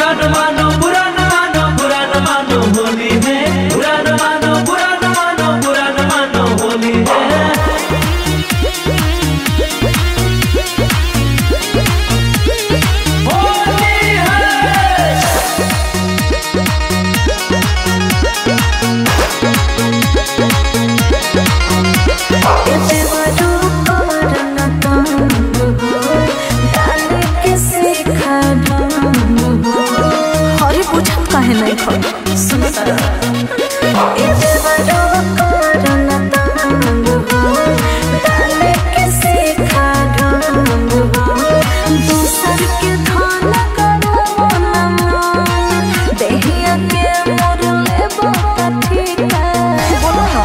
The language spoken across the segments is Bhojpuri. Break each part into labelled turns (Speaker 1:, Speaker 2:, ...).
Speaker 1: बुरा न मानो, बुरा न मानो, बुरा न मानो होली है। बुरा न मानो, बुरा न मानो, बुरा न मानो होली है।
Speaker 2: काहे नहीं खो सुन तारा ए देवरो करना तंग हो डाले के सीखा ढंग हो दूसर के धन करो मन देहिया के मोर लेबो ठीक बोलो ना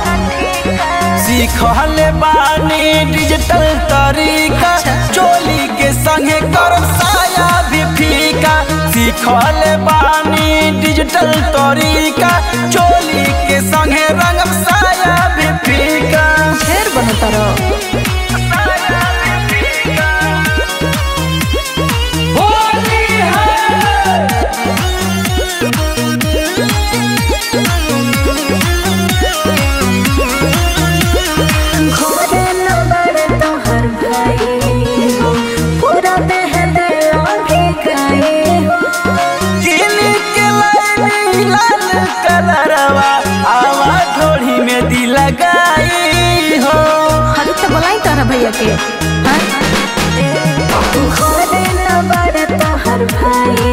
Speaker 3: सीखले बानी डिजिटल तरीका चोली के संगे करब साया भी फीका। सीखले बानी डिजिटल तरीका चोली के संगे रंगब साया भी फीका।
Speaker 2: ढेर बनता रहो
Speaker 3: आवा ढोली में दिल लगाई हो।
Speaker 2: हर तो बोलाई तारा भैया के घोड़े न बड़ता हर भाई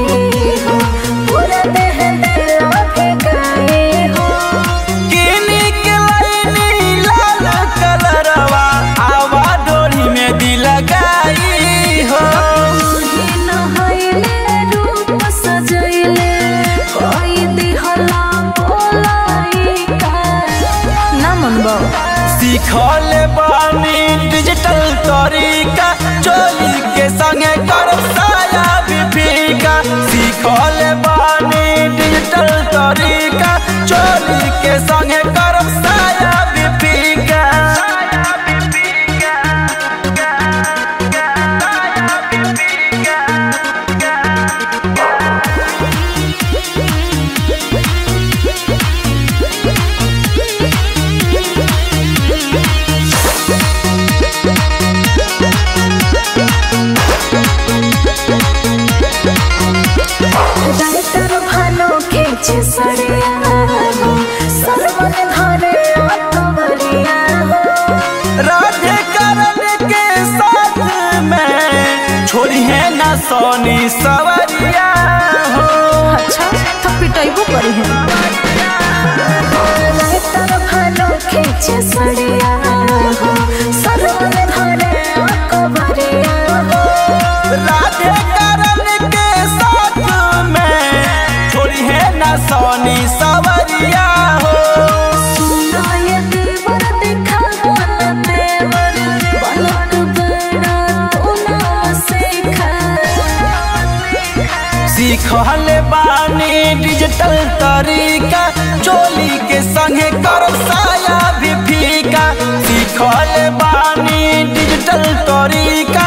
Speaker 2: हो पूरा देह दिल गाए हो।
Speaker 3: किनी के लाइनी लाल कलरवा आवा ढोली में दिल लगाई हो।
Speaker 2: रूप सजैले कोई दिहला
Speaker 3: सीखले बानी डिजिटल तरीका चोली के संगे करब साया भी फीका। सीखले बानी डिजिटल तरीका चोली के संगे करब साया भी फीका। राधे करण के साथ में छोड़ी है ना सोनी सवरिया हो।
Speaker 2: अच्छा तो पिटाइबो करी है खींचे सड़िया हो सरवन धरे कबरिया हो।
Speaker 3: राधे करण के साथ में छोड़ी है ना सोनी सवरिया हो। सीखले बानी डिजिटल तरीका चोली के संगे करब साया भी फीका। सीखले बानी डिजिटल तरीका